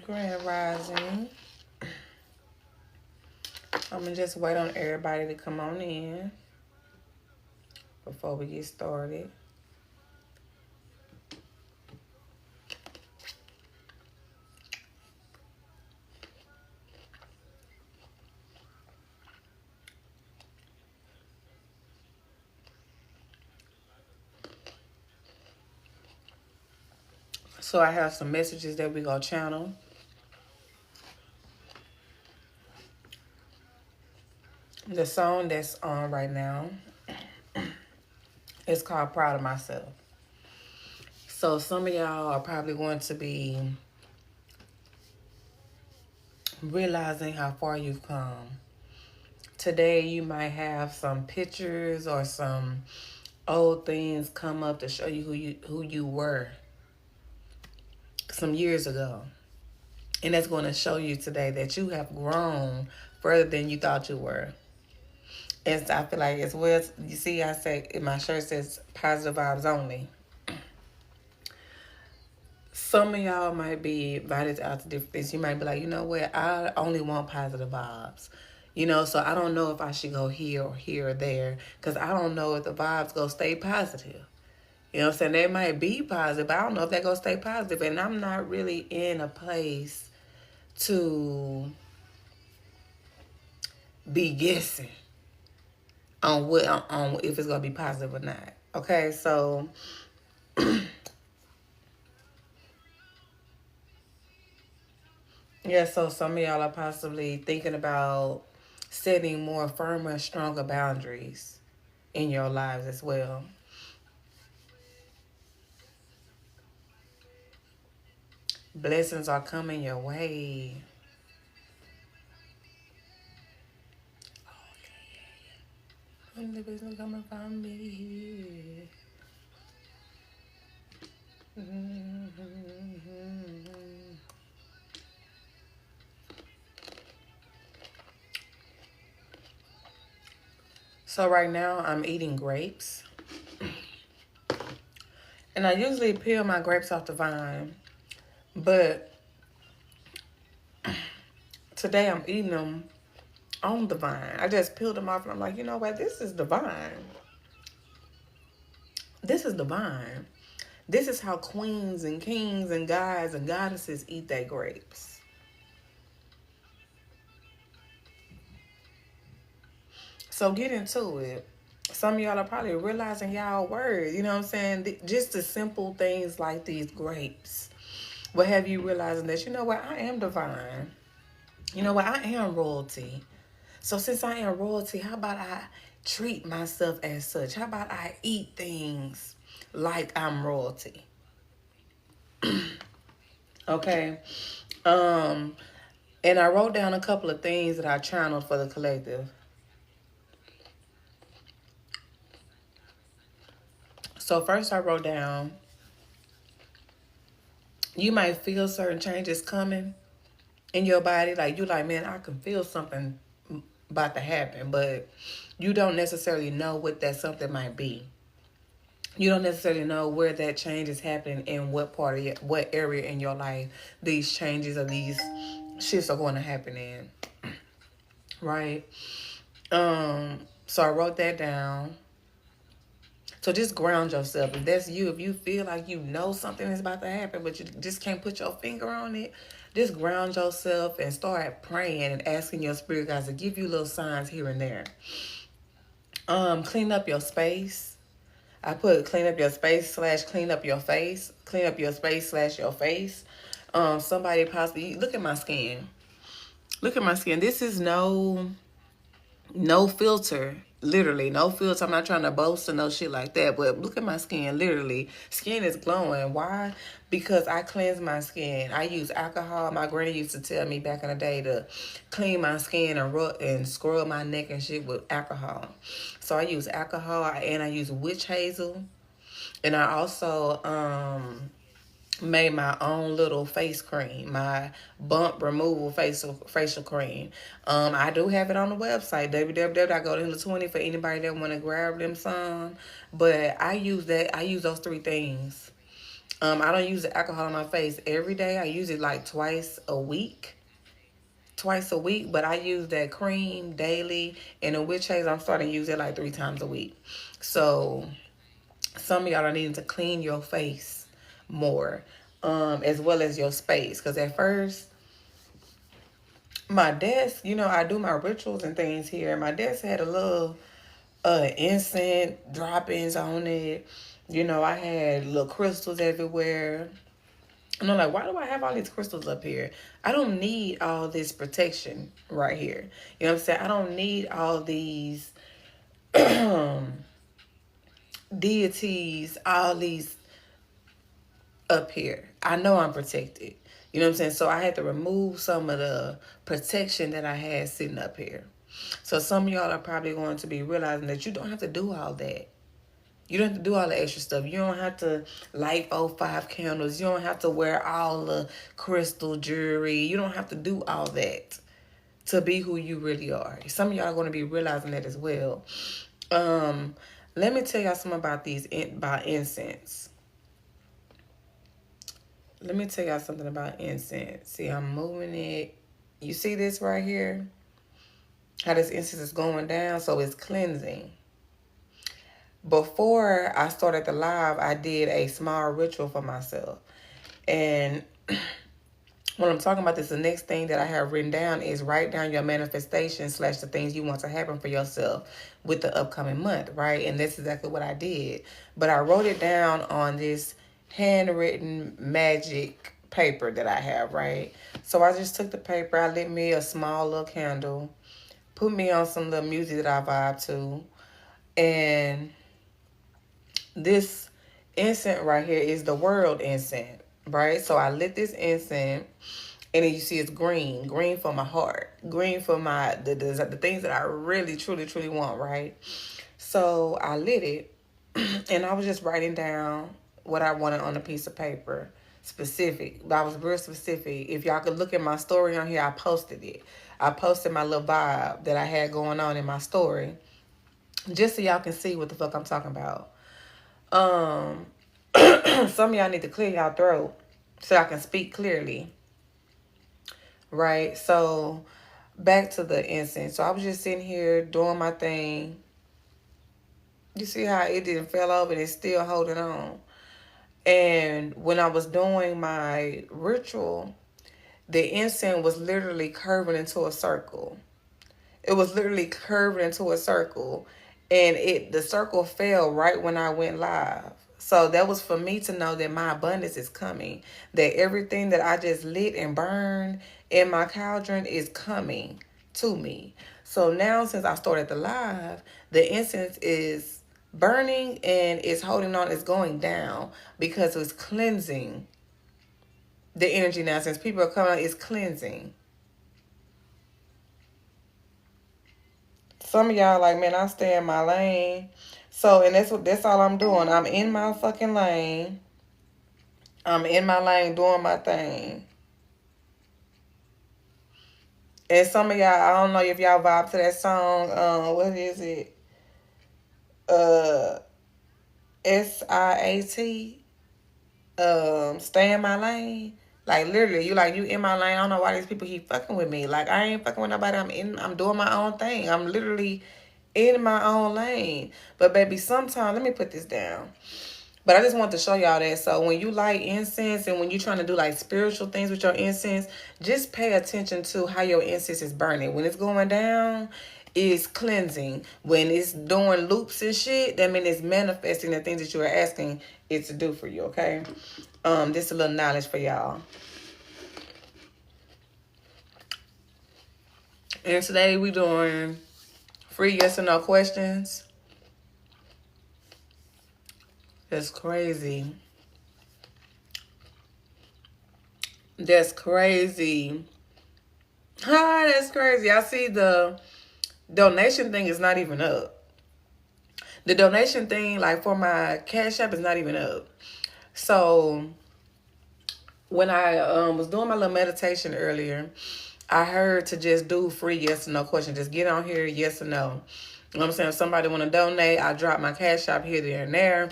Grand Rising. I'm gonna just wait on everybody to come on in before we get started. So I have some messages that we gonna channel. The song that's on right now is called Proud of Myself. So some of y'all are probably going to be realizing how far you've come. Today you might have some pictures or some old things come up to show you who you were some years ago. And that's going to show you today that you have grown further than you thought you were. And I feel like as well, you see, I say my shirt says positive vibes only. Some of y'all might be invited out to different things. You might be like, you know what, I only want positive vibes. So I don't know if I should go here or there. Because I don't know if the vibes go stay positive. You know what I'm saying? They might be positive, but I don't know if they're going to stay positive. And I'm not really in a place to be guessing on if it's going to be positive or not. Okay, so yeah, so some of y'all are possibly thinking about setting more firmer, stronger boundaries in your lives as well. Blessings are coming your way. And the business coming from me. So right now I'm eating grapes. And I usually peel my grapes off the vine. But today I'm eating them on the vine. I just peeled them off and I'm like, you know what? This is the vine. This is the vine. This is how queens and kings and gods and goddesses eat their grapes. So get into it. Some of y'all are probably realizing y'all words. You know what I'm saying? Just the simple things like these grapes will have you realizing that, you know what? I am divine. You know what? I am royalty. So since I am royalty, how about I treat myself as such? How about I eat things like I'm royalty? Okay. Um, and I wrote down a couple of things that I channeled for the collective. So first I wrote down, you might feel certain changes coming in your body. Like you like, man, I can feel something about to happen, but you don't necessarily know what that something might be. You don't necessarily know where that change is happening in what part of what area in your life these changes or these shifts are going to happen in, right? So I wrote that down. So just ground yourself. If that's you, if you feel like you know something is about to happen, but you just can't put your finger on it, just ground yourself and start praying and asking your spirit guides to give you little signs here and there. Clean up your space. I put clean up your space slash clean up your face. Clean up your space slash your face. Somebody possibly look at my skin. Look at my skin. This is no filter, literally no filter. I'm not trying to boast or no shit like that, but look at my skin. Literally, skin is glowing. Why? Because I cleanse my skin. I use alcohol. My granny used to tell me back in the day to clean my skin and rub and scrub my neck and shit with alcohol. So I use alcohol and I use witch hazel, and I also made my own little face cream, my bump removal facial cream. I do have it on the website, www.goldenhill20, for anybody that want to grab them some. But I use that. I use those three things. I don't use the alcohol on my face every day. I use it like twice a week. Twice a week, but I use that cream daily. And the witch hazel, I'm starting to use it like 3 times a week. So some of y'all are needing to clean your face more, as well as your space. Because at first, my desk, I do my rituals and things here. My desk had a little incense droppings on it. I had little crystals everywhere. And I'm like, why do I have all these crystals up here? I don't need all this protection right here. You know what I'm saying? I don't need all these deities, all these up here. I know I'm protected. You know what I'm saying? So I had to remove some of the protection that I had sitting up here. So some of y'all are probably going to be realizing that you don't have to do all that. You don't have to do all the extra stuff. You don't have to light 5 candles. You don't have to wear all the crystal jewelry. You don't have to do all that to be who you really are. Some of y'all are going to be realizing that as well. Let me tell y'all something about about incense. Let me tell y'all something about incense. See, I'm moving it. You see this right here? How this incense is going down? So it's cleansing. Before I started the live, I did a small ritual for myself. And when I'm talking about this, the next thing that I have written down is write down your manifestation slash the things you want to happen for yourself with the upcoming month, right? And that's exactly what I did. But I wrote it down on this handwritten magic paper that I have, right? So I just took the paper, I lit me a small little candle, put me on some little music that I vibe to, and this incense right here is the world incense, right? So I lit this incense, and then you see it's green for my heart, green for the things that I really, truly, truly want, right? So I lit it, and I was just writing down what I wanted on a piece of paper, specific. I was real specific. If y'all could look at my story on here, I posted it. I posted my little vibe that I had going on in my story, just so y'all can see what the fuck I'm talking about. Um, some of y'all need to clear y'all throat so I can speak clearly, right? So back to the incense. So I was just sitting here doing my thing. You see how it didn't fell over and it's still holding on. And when I was doing my ritual, the incense was literally curving into a circle. It was literally curving into a circle, and the circle fell right when I went live. So that was for me to know that my abundance is coming. That everything that I just lit and burned in my cauldron is coming to me. So now since I started the live, the incense is burning and it's holding on, it's going down because it's cleansing the energy now. Since people are coming, it's cleansing. Some of y'all like, man, I stay in my lane. So, and that's all I'm doing. I'm in my fucking lane. I'm in my lane doing my thing. And some of y'all, I don't know if y'all vibe to that song. What is it? Uh, SIAT. Stay in my lane. Like literally, you in my lane. I don't know why these people keep fucking with me. Like I ain't fucking with nobody. I'm doing my own thing. I'm literally in my own lane. But baby, sometimes let me put this down. But I just want to show y'all that. So when you light incense and when you're trying to do like spiritual things with your incense, just pay attention to how your incense is burning. When it's going down, it's cleansing. When it's doing loops and shit, that means it's manifesting the things that you are asking it to do for you, okay? Just a little knowledge for y'all. And today we doing free yes or no questions. That's crazy. That's crazy. Ah, that's crazy. I see the donation thing is not even up. The donation thing, like for my Cash App, is not even up. So when I was doing my little meditation earlier, I heard to just do free yes or no question. Just get on here, yes or no. You know what I'm saying? If somebody want to donate, I drop my Cash App here, there, and there.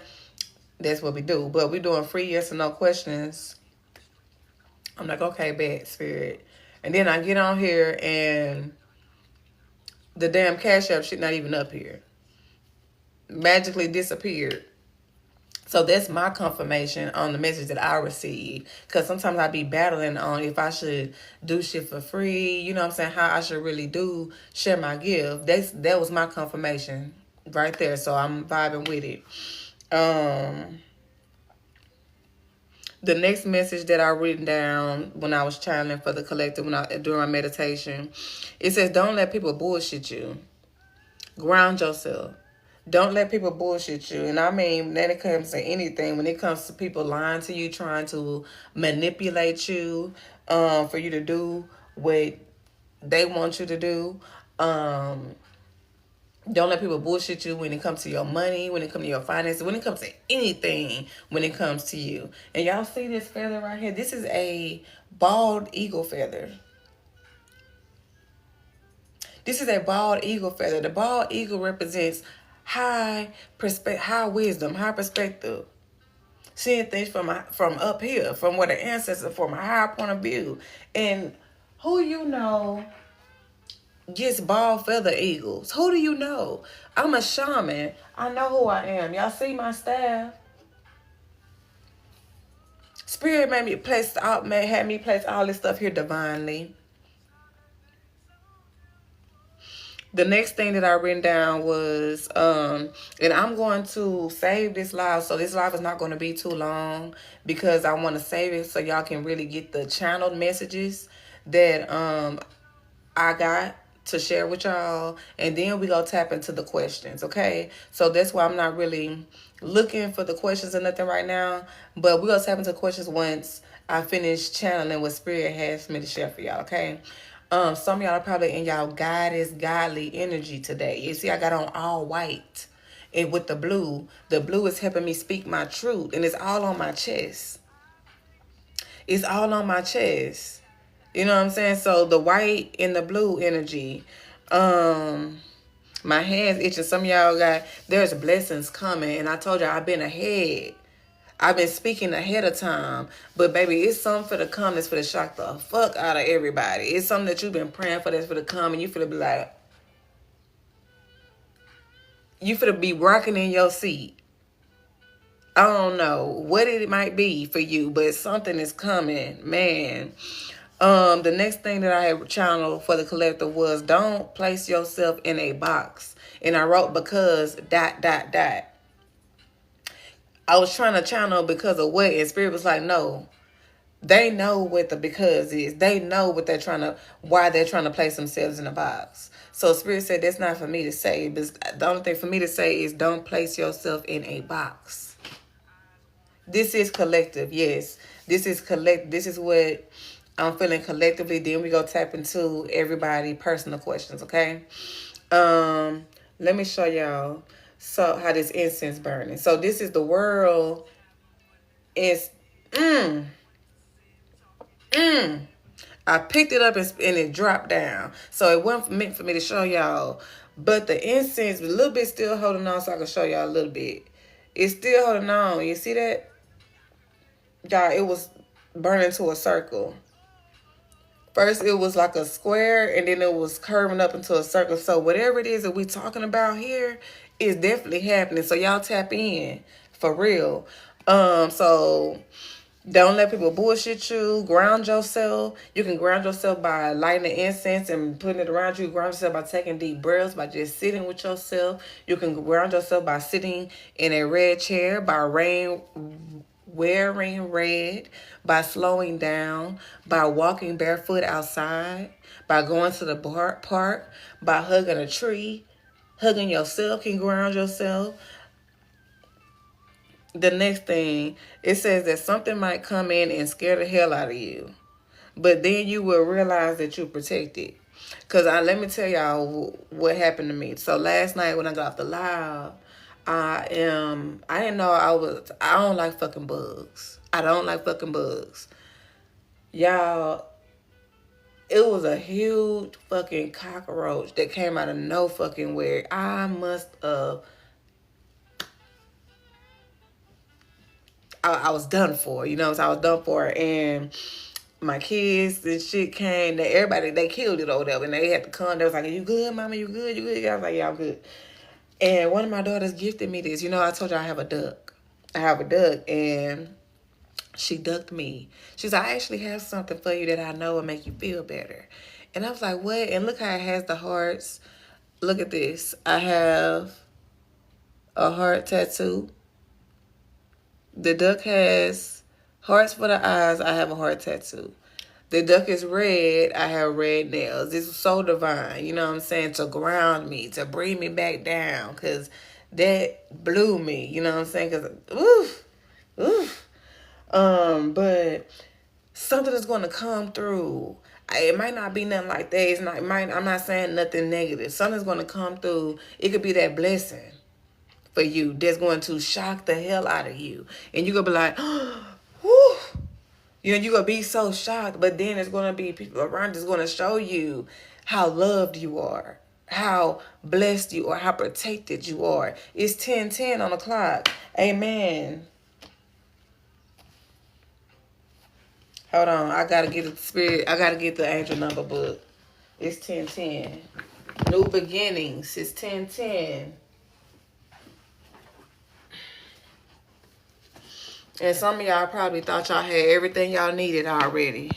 That's what we do. But we doing free yes or no questions. I'm like, okay, bad spirit. And then I get on here and the damn Cash App shit not even up here. Magically disappeared. So that's my confirmation on the message that I received. Because sometimes I be battling on if I should do shit for free. You know what I'm saying? How I should really do share my gift. That was my confirmation right there. So I'm vibing with it. The next message that I written down when I was channeling for the collective during my meditation, it says, don't let people bullshit you. Ground yourself. Don't let people bullshit you. And I mean, when it comes to anything, when it comes to people lying to you, trying to manipulate you for you to do what they want you to do. Don't let people bullshit you when it comes to your money, when it comes to your finances, when it comes to anything, when it comes to you. And y'all see this feather right here? This is a bald eagle feather. This is a bald eagle feather. The bald eagle represents high wisdom, high perspective. Seeing things from up here, from where the ancestors, from a higher point of view. And who you know gets bald feather eagles? Who do you know? I'm a shaman. I know who I am. Y'all see my staff? Spirit had me place all this stuff here divinely. The next thing that I written down was, and I'm going to save this live. So this live is not going to be too long because I want to save it so y'all can really get the channeled messages that I got to share with y'all. And then we go tap into the questions, okay? So that's why I'm not really looking for the questions or nothing right now. But we're going to tap into questions once I finish channeling what Spirit has me to share for y'all, okay? Some of y'all are probably in y'all godly energy today. You see, I got on all white. And with the blue is helping me speak my truth. And it's all on my chest. It's all on my chest. You know what I'm saying? So the white and the blue energy. My hands itching. Some of y'all there's blessings coming. And I told you I've been ahead. I've been speaking ahead of time. But baby, it's something for the come that's for the shock the fuck out of everybody. It's something that you've been praying for that's for the come. And you feel to be like, you feel to be rocking in your seat. I don't know what it might be for you, but something is coming, man. The next thing that I had channeled for the collective was don't place yourself in a box. And I wrote because ... I was trying to channel because of what, and Spirit was like, no. They know what the because is. They know what why they're trying to place themselves in a box. So Spirit said that's not for me to say. But the only thing for me to say is don't place yourself in a box. This is collective. Yes. This is collect. This is what I'm feeling collectively. Then we go tap into everybody personal questions. Okay. Um, Let me show y'all so how this incense burning. So this is the world is mm, mm. I picked it up and it dropped down. So it wasn't meant for me to show y'all. But the incense, a little bit still holding on so I can show y'all a little bit. It's still holding on. You see that? Y'all, it was burning to a circle. First, it was like a square, and then it was curving up into a circle. So whatever it is that we talking about here is definitely happening. So y'all tap in for real. So don't let people bullshit you. Ground yourself. You can ground yourself by lighting the incense and putting it around you. Ground yourself by taking deep breaths, by just sitting with yourself. You can ground yourself by sitting in a red chair, by wearing red, by slowing down, by walking barefoot outside, by going to the park, by hugging a tree. Hugging yourself can ground yourself. The next thing, it says that something might come in and scare the hell out of you. But then you will realize that you're protected. Because let me tell y'all what happened to me. So last night when I got off the live, I didn't know I don't like fucking bugs. I don't like fucking bugs. Y'all, it was a huge fucking cockroach that came out of no fucking where. I was done for, you know, so I was done for, and my kids and shit came. They killed it over there, and they had to come. They was like, "You good, mama? You good? You good?" I was like, "Yeah, I'm good." And one of my daughters gifted me this. You know, I told you I have a duck. I have a duck, and she ducked me. She's like, "I actually have something for you that I know will make you feel better." And I was like, "What?" And look how it has the hearts. Look at this. I have a heart tattoo. The duck has hearts for the eyes. I have a heart tattoo. The duck is red. I have red nails. This is so divine. You know what I'm saying? To ground me, to bring me back down. Because that blew me. You know what I'm saying? Because, oof, oof. But something is going to come through. It might not be nothing like that. I'm not saying nothing negative. Something's going to come through. It could be that blessing for you that's going to shock the hell out of you. And you're going to be like, whew. You know, you're going to be so shocked. But then there's going to be people around that's going to show you how loved you are, how blessed you are, how protected you are. It's 10:10 on the clock. Amen. Hold on. I got to get the spirit. I got to get the angel number book. It's 10:10. New beginnings. It's 10:10. And some of y'all probably thought y'all had everything y'all needed already.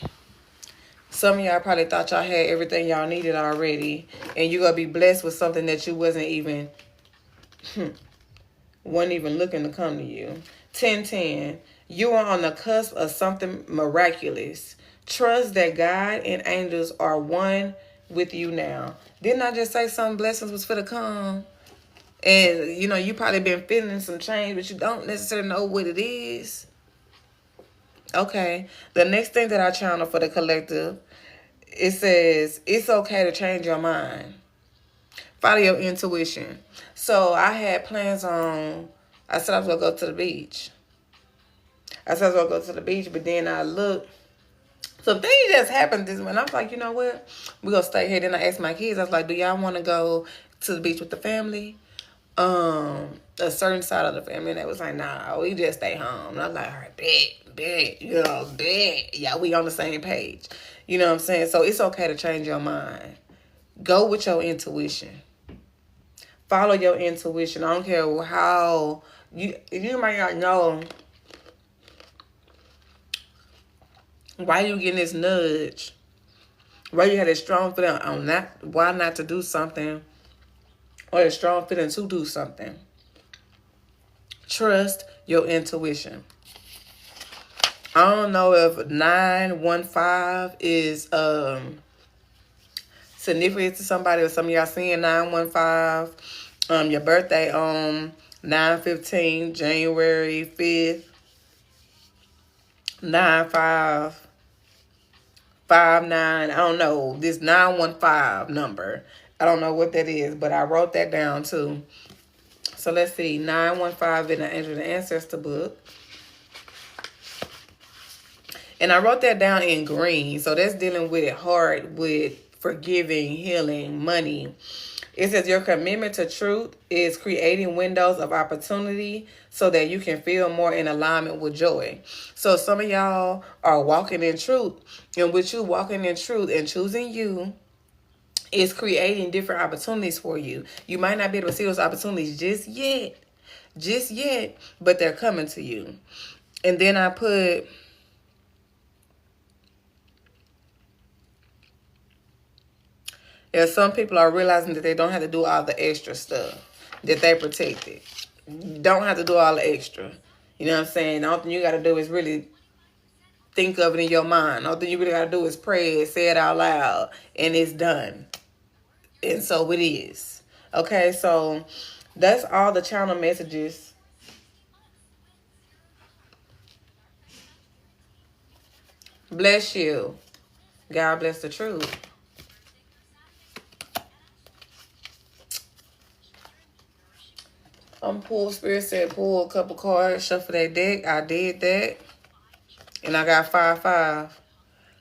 Some of y'all probably thought y'all had everything y'all needed already. And you're going to be blessed with something that you wasn't even looking to come to you. 10:10. You are on the cusp of something miraculous. Trust that God and angels are one with you now. Didn't I just say some blessings was for to come? And, you know, you probably been feeling some change, but you don't necessarily know what it is. Okay. The next thing that I channel for the collective, it says, it's okay to change your mind. Follow your intuition. So I had plans on, I said I was going to go to the beach. But then I looked. Some things just happened this morning. I was like, you know what? We're going to stay here. Then I asked my kids, I was like, do y'all want to go to the beach with the family? A certain side of the family, and they was like, nah, we just stay home. And I was like, all right, bet, yeah, we on the same page. You know what I'm saying? So it's okay to change your mind. Go with your intuition. Follow your intuition. I don't care how you might not know why you getting this nudge, why you had a strong feeling on why not to do something, or a strong feeling to do something. Trust your intuition. I don't know if 915 is significant to somebody, or some of y'all seeing 915. Your birthday on 9/15, January 5th. 9559. I don't know. This 915 number. I don't know what that is, but I wrote that down too. So let's see. 915 in the Angel the Ancestor book. And I wrote that down in green. So that's dealing with it hard, with forgiving, healing, money. It says your commitment to truth is creating windows of opportunity so that you can feel more in alignment with joy. So some of y'all are walking in truth. And with you walking in truth and choosing you, is creating different opportunities for you. You might not be able to see those opportunities just yet, but they're coming to you. And then I put, some people are realizing that they don't have to do all the extra stuff, that they protected. Don't have to do all the extra. You know what I'm saying? The only thing you got to do is really think of it in your mind. The only thing you really got to do is pray it, say it out loud, and it's done. And so it is. Okay, so that's all the channel messages. Bless you. God bless the truth. Spirit said pull a couple cards, shuffle that deck. I did that. And I got 5-5.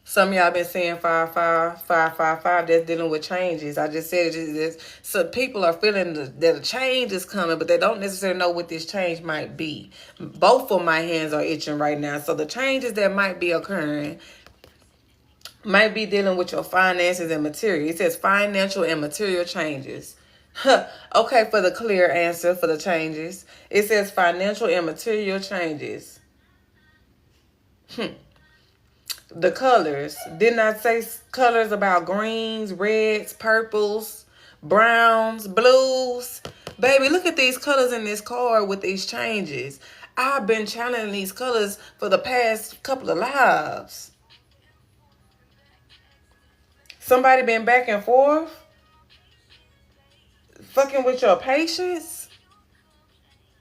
Some of y'all been saying 5-5, 5-5-5. That's dealing with changes. I just said it. So people are feeling that a change is coming, but they don't necessarily know what this change might be. Both of my hands are itching right now. So the changes that might be occurring might be dealing with your finances and material. It says financial and material changes. Okay, for the clear answer for the changes. It says financial and material changes. The colors. Didn't I say colors about greens, reds, purples, browns, blues? Baby, look at these colors in this card with these changes. I've been channeling these colors for the past couple of lives. Somebody been back and forth? Fucking with your patience?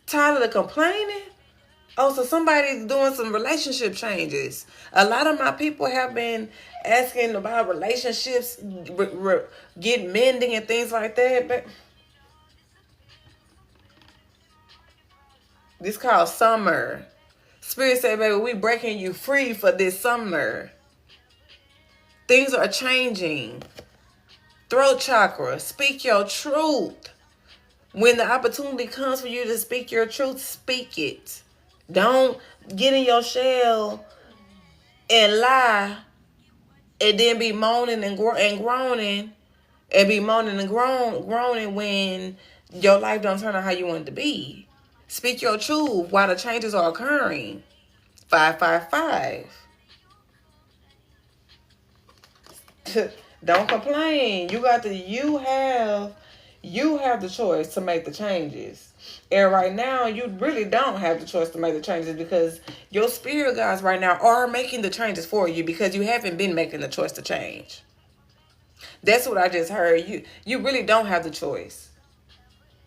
Tired of the complaining? Oh, so somebody's doing some relationship changes. A lot of my people have been asking about relationships, get mending and things like that. But this called summer. Spirit said, baby, we breaking you free for this summer. Things are changing. Throat chakra, speak your truth. When the opportunity comes for you to speak your truth, speak it. Don't get in your shell and lie and then be moaning and groaning and be moaning and groaning when your life don't turn out how you want it to be. Speak your truth while the changes are occurring. 5-5-5. Don't complain. You have the choice to make the changes. And right now, you really don't have the choice to make the changes because your spirit guides right now are making the changes for you because you haven't been making the choice to change. That's what I just heard. You really don't have the choice.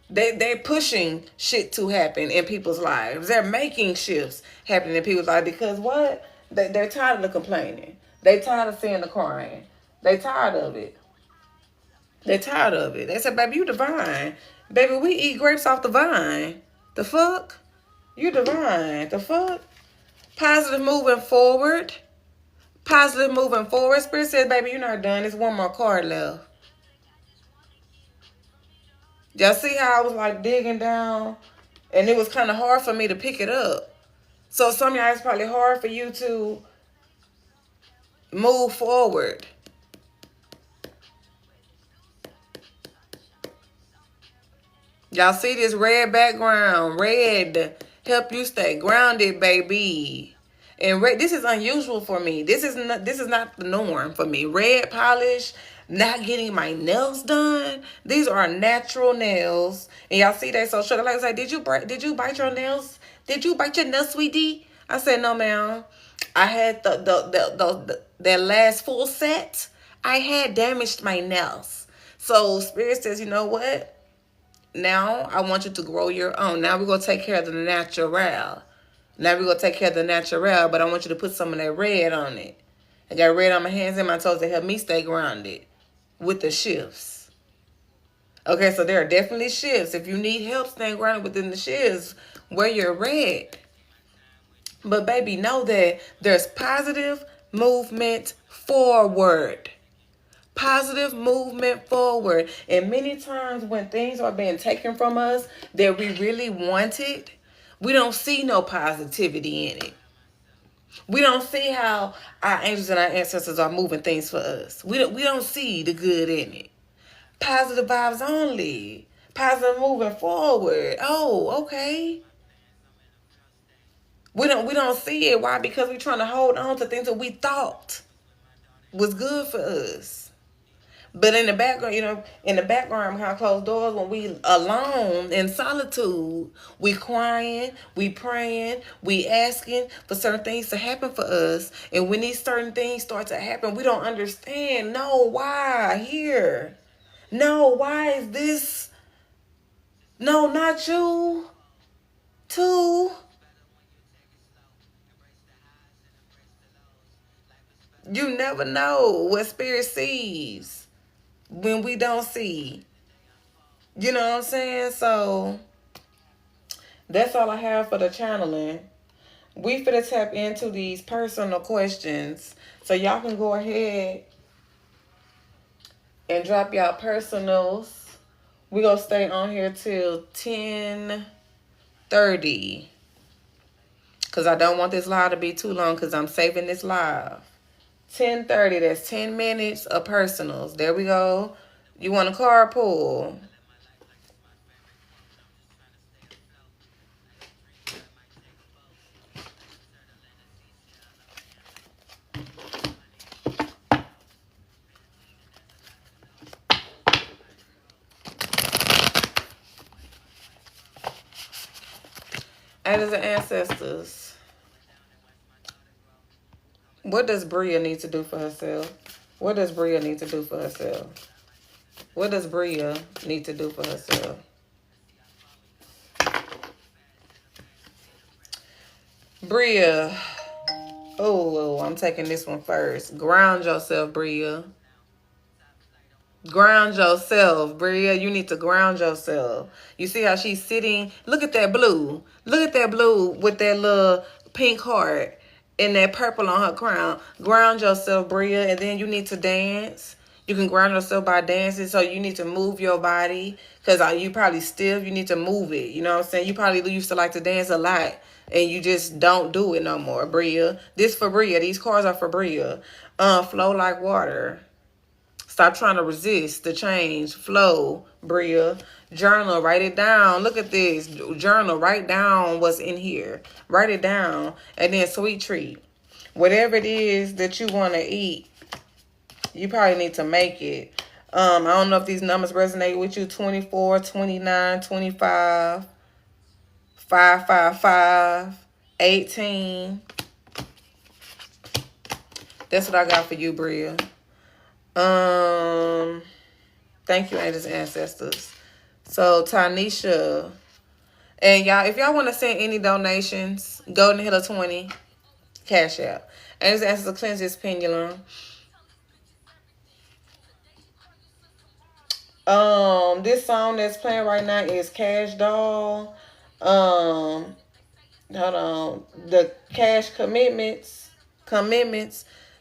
They're pushing shit to happen in people's lives. They're making shifts happen in people's lives because what? They're tired of the complaining. They're tired of seeing the crying. They're tired of it. They're tired of it. They said, baby, you divine. Baby, we eat grapes off the vine. The fuck? You divine. The fuck? Positive moving forward. Positive moving forward. Spirit says, baby, you're not done. There's one more card left. Y'all see how I was like digging down? And it was kind of hard for me to pick it up. So some of y'all, it's probably hard for you to move forward. Y'all see this red background? Red help you stay grounded, baby. And red, this is unusual for me. This is not the norm for me. Red polish, not getting my nails done. These are natural nails, and y'all see that so short. Like I said, did you bite your nails? Did you bite your nails, sweetie? I said no, ma'am. I had that last full set. I had damaged my nails. So Spirit says, you know what? Now I want you to grow your own. Now we're going to take care of the natural. Now we're going to take care of the natural, but I want you to put some of that red on it. I got red on my hands and my toes to help me stay grounded with the shifts. Okay, so there are definitely shifts. If you need help staying grounded within the shifts, wear your red. But baby, know that there's positive movement forward. Positive movement forward. And many times when things are being taken from us that we really wanted, we don't see no positivity in it. We don't see how our angels and our ancestors are moving things for us. We don't see the good in it. Positive vibes only. Positive moving forward. Oh, okay. We don't see it. Why? Because we're trying to hold on to things that we thought was good for us. But in the background, in the background behind closed doors, when we alone in solitude, we crying, we praying, we asking for certain things to happen for us. And when these certain things start to happen, we don't understand. No, why here? No, why is this? No, not you. Too. You never know what spirit sees when we don't see. You know what I'm saying? So that's all I have for the channeling. We finna tap into these personal questions. So y'all can go ahead and drop y'all personals. We gonna stay on here till 10:30. Cause I don't want this live to be too long because I'm saving this live. 10:30, that's 10 minutes of personals. There we go. You want a carpool? Angels and ancestors. What does Bria need to do for herself? What does Bria need to do for herself? What does Bria need to do for herself? Bria. Oh, I'm taking this one first. Ground yourself, Bria. Ground yourself, Bria. You need to ground yourself. You see how she's sitting? Look at that blue. Look at that blue with that little pink heart and that purple on her crown. Ground yourself, Bria, and then you need to dance. You can ground yourself by dancing, so you need to move your body because you probably stiff. You need to move it. You know what I'm saying? You probably used to like to dance a lot, and you just don't do it no more, Bria. This for Bria. These cards are for Bria. Flow like water. Stop trying to resist the change. Flow, Bria. Journal, write it down. Look at this. Journal, write down what's in here. Write it down. And then sweet treat. Whatever it is that you want to eat, you probably need to make it. I don't know if these numbers resonate with you. 24, 29, 25, 555, 18. That's what I got for you, Bria. Thank you, angels and ancestors. So Tanisha, and y'all, if y'all want to send any donations, Golden Hill of 20, Cash App. Angels and ancestors, cleanse this pendulum. This song that's playing right now is Cash Doll. Hold on, the Cash Commitments.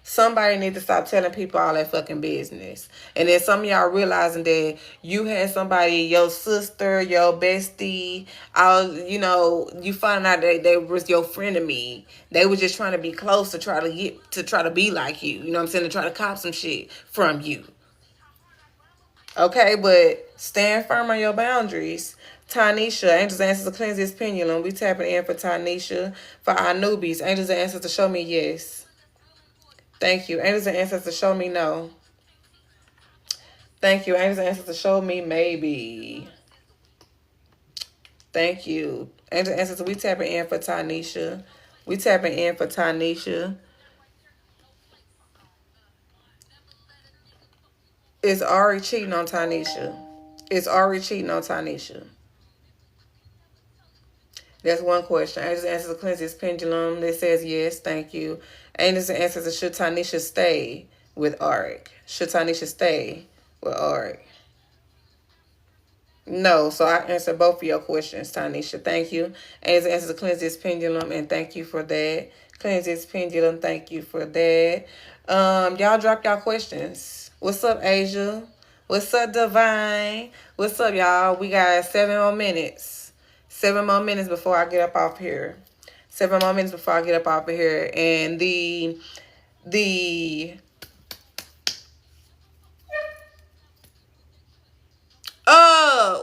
Somebody need to stop telling people all that fucking business. And then some of y'all realizing that you had somebody, your sister, your bestie, you find out that they was your frenemy. They were just trying to be close to try to be like you. You know what I'm saying? To try to cop some shit from you. Okay, but stand firm on your boundaries. Tanisha, Angels and Answers to cleanse this pendulum. We tapping in for Tanisha. For our newbies, Angels and Answers to show me yes. Thank you. Angels and ancestors show me no. Thank you. Angels and ancestors show me maybe. Thank you. Angels and ancestors, we tapping in for Tanisha. We tapping in for Tanisha. It's already cheating on Tanisha. It's already cheating on Tanisha. That's one question. Angels answers the cleanses pendulum. That says yes, thank you. Angels answers, should Tanisha stay with Arik? Should Tanisha stay with Arik? No, so I answered both of your questions, Tanisha. Thank you. Angels answers the cleanses pendulum, and thank you for that. Cleanses pendulum, thank you for that. Y'all drop y'all questions. What's up, Asia? What's up, Divine? What's up, y'all? We got 7 more minutes. 7 more minutes before I get up off here. 7 more minutes before I get up off of here. And the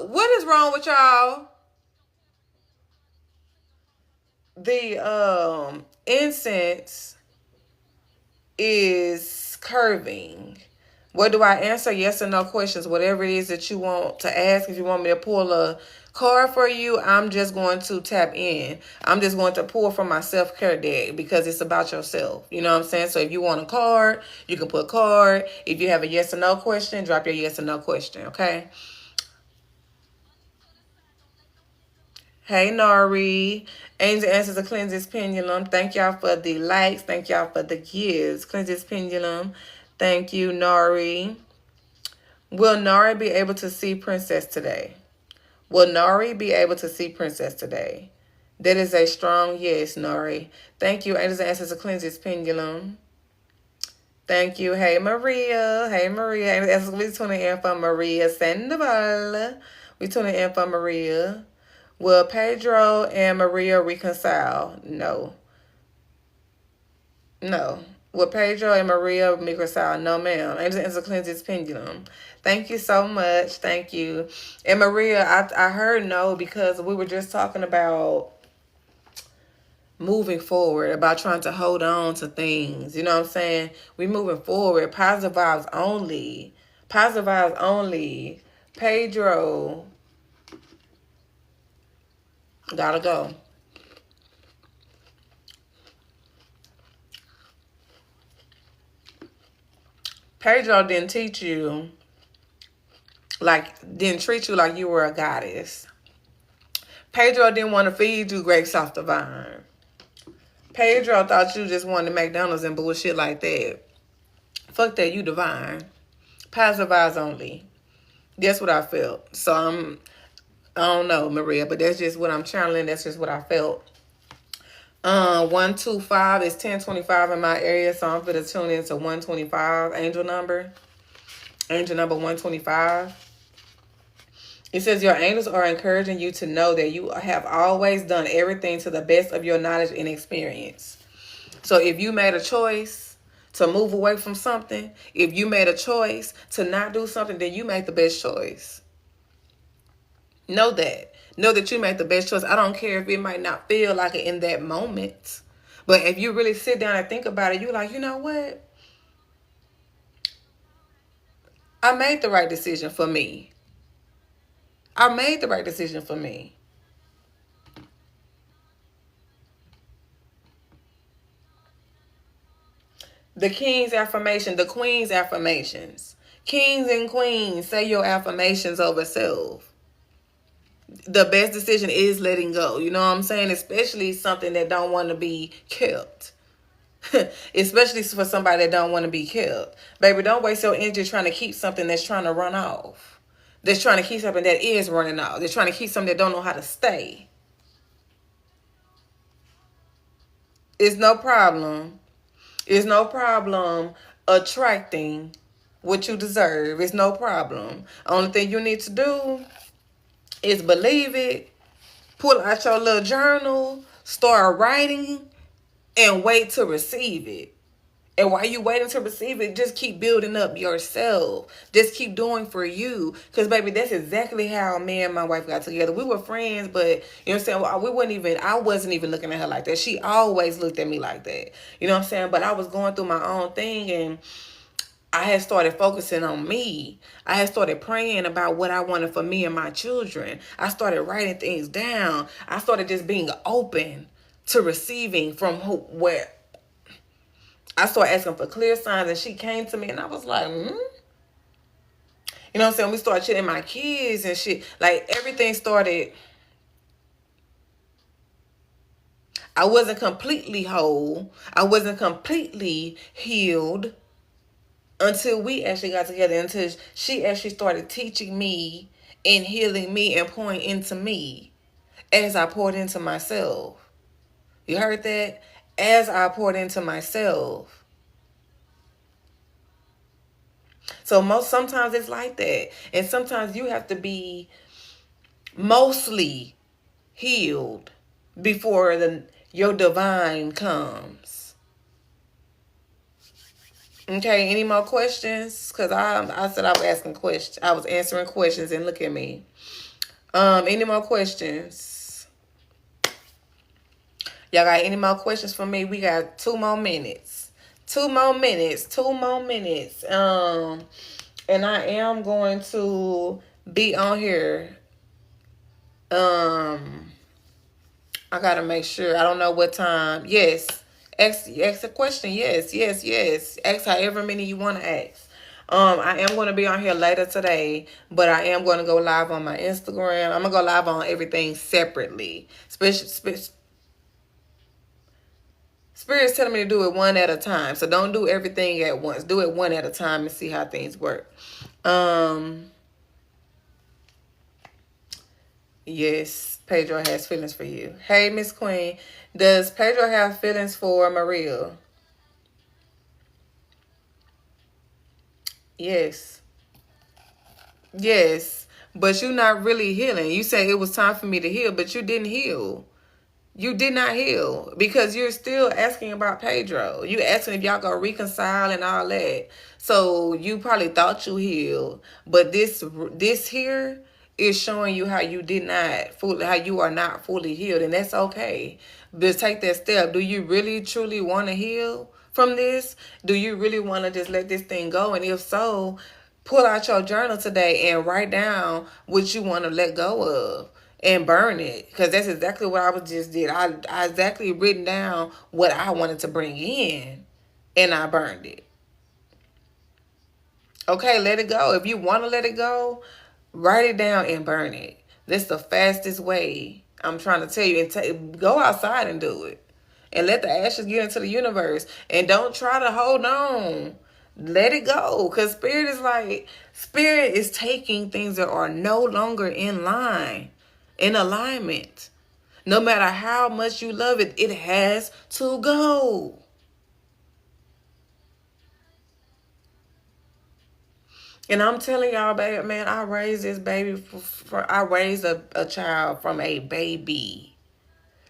what is wrong with y'all? The incense is curving. What do I answer? Yes or no questions. Whatever it is that you want to ask. If you want me to pull a card for you, I'm just going to tap in. I'm just going to pull from my self-care deck because it's about yourself. You know what I'm saying? So if you want a card, you can put a card. If you have a yes or no question, drop your yes or no question, okay? Hey, Nari. Angel answers the cleanses pendulum. Thank y'all for the likes. Thank y'all for the gifts. Cleanses pendulum. Thank you, Nari. Will Nari be able to see Princess today? Will Nari be able to see Princess today? That is a strong yes, Nari. Thank you. Angels answers the cleanses pendulum. Thank you. Hey, Maria. Hey, Maria. We tuning in for Maria Sandoval. We tuning in for Maria. Will Pedro and Maria reconcile? No. No. Will Pedro and Maria reconcile? No, ma'am. Angels and cleanses pendulum. Thank you so much. Thank you. And Maria, I heard no because we were just talking about moving forward, about trying to hold on to things. You know what I'm saying? We moving forward. Positive vibes only. Positive vibes only. Pedro. Gotta go. Pedro didn't teach you, didn't treat you like you were a goddess. Pedro didn't want to feed you grapes off the vine. Pedro thought you just wanted McDonald's and bullshit like that. Fuck that, you divine. Positive vibes only. That's what I felt. So I don't know, Maria, but that's just what I'm channeling. That's just what I felt. 125 is 1025 in my area, so I'm gonna tune into 125 angel number. Angel number 125. It says your angels are encouraging you to know that you have always done everything to the best of your knowledge and experience. So if you made a choice to move away from something, if you made a choice to not do something, then you make the best choice. Know that. Know that you make the best choice. I don't care if it might not feel like it in that moment. But if you really sit down and think about it, you're like, you know what? I made the right decision for me. I made the right decision for me. The king's affirmation, the queen's affirmations. Kings and queens, say your affirmations over self. The best decision is letting go. You know what I'm saying? Especially something that don't want to be kept. Especially for somebody that don't want to be kept. Baby, don't waste your energy trying to keep something that's trying to run off. That's trying to keep something that is running off. They're trying to keep something that don't know how to stay. It's no problem. It's no problem attracting what you deserve. It's no problem. Only thing you need to do is believe it. Pull out your little journal. Start writing. And wait to receive it. And while you waiting to receive it, just keep building up yourself. Just keep doing for you. Because, baby, that's exactly how me and my wife got together. We were friends, but, you know what I'm saying? I wasn't even looking at her like that. She always looked at me like that. You know what I'm saying? But I was going through my own thing, and I had started focusing on me. I had started praying about what I wanted for me and my children. I started writing things down. I started just being open to receiving from where I started asking for clear signs, and she came to me, and I was like, You know what I'm saying? We started chilling my kids and shit. Like, everything started I wasn't completely whole. I wasn't completely healed until we actually got together, until she actually started teaching me and healing me and pouring into me as I poured into myself. You heard that? As I poured into myself. So sometimes it's like that. And sometimes you have to be mostly healed before your divine comes. Okay, any more questions? Because I said I was asking questions. I was answering questions, and look at me. Any more questions? Y'all got any more questions for me? We got 2 more minutes. 2 more minutes. 2 more minutes. And I am going to be on here. I gotta make sure. I don't know what time. Yes. Ask a question. Yes, yes, yes. Ask however many you want to ask. I am going to be on here later today, but I am going to go live on my Instagram. I'm going to go live on everything separately. Spirit's telling me to do it one at a time. So don't do everything at once. Do it one at a time and see how things work. Yes, Pedro has feelings for you. Hey, Miss Queen. Does Pedro have feelings for Maria? Yes. Yes. But you're not really healing. You say it was time for me to heal, but you didn't heal. You did not heal because you're still asking about Pedro. You asking if y'all gonna reconcile and all that. So you probably thought you healed, but this here is showing you how you did not fully, how you are not fully healed, and that's okay. But take that step. Do you really truly want to heal from this? Do you really want to just let this thing go? And if so, pull out your journal today and write down what you want to let go of and burn it, because that's exactly what I was just did. I exactly written down what I wanted to bring in, and I burned it. Okay, let it go. If you want to let it go, write it down and burn it. That's the fastest way. I'm trying to tell you. And go outside and do it, and let the ashes get into the universe. And don't try to hold on. Let it go, because spirit is taking things that are no longer in line, in alignment. No matter how much you love it, it has to go. And I'm telling y'all, baby, man, I raised this baby. I raised a child from a baby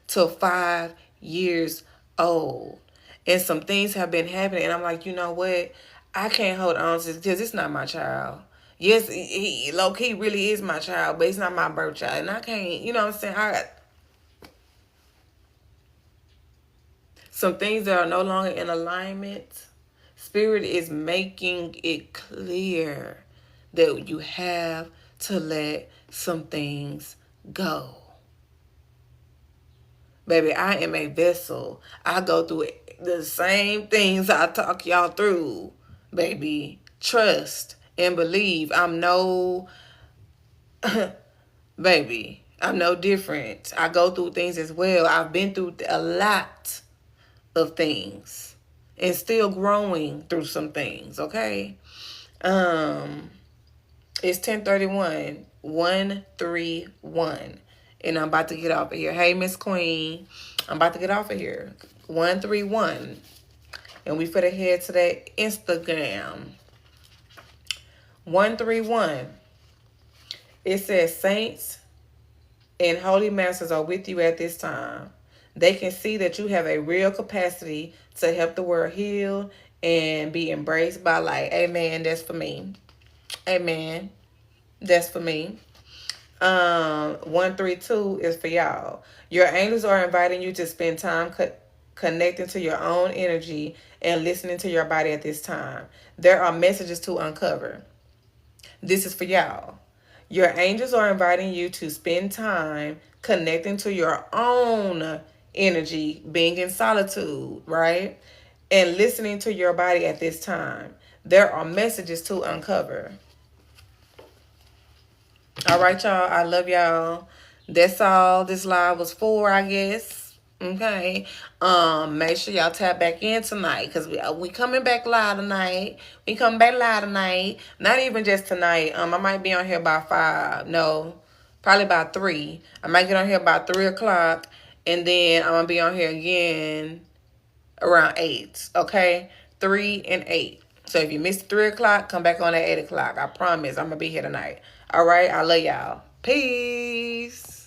to 5 years old. And some things have been happening. And I'm like, you know what? I can't hold on to this because it's not my child. Yes, he low-key really is my child, but it's not my birth child. And I can't, you know what I'm saying? Some things that are no longer in alignment. Spirit is making it clear that you have to let some things go. Baby, I am a vessel. I go through the same things I talk y'all through. Baby, trust and believe. I'm no baby. I'm no different. I go through things as well. I've been through a lot of things and still growing through some things, okay? It's 10:31, 131, and I'm about to get off of here. Hey, Miss Queen, I'm about to get off of here. 131, and we finna head to that Instagram. 131. It says, saints and holy masters are with you at this time. They can see that you have a real capacity to help the world heal and be embraced by light. Amen. That's for me. Amen. That's for me. 132 is for y'all. Your angels are inviting you to spend time connecting to your own energy and listening to your body at this time. There are messages to uncover. This is for y'all. Your angels are inviting you to spend time connecting to your own energy, being in solitude, right? And listening to your body at this time. There are messages to uncover. All right, y'all. I love y'all. That's all this live was for, I guess. Okay. Make sure y'all tap back in tonight because we coming back live tonight. We coming back live tonight. Not even just tonight. I might be on here by 5. No, probably by 3. I might get on here by 3 o'clock, and then I'm gonna be on here again around 8. Okay, 3 and 8. So if you missed 3 o'clock, come back on at 8 o'clock. I promise I'm gonna be here tonight. All right. I love y'all. Peace.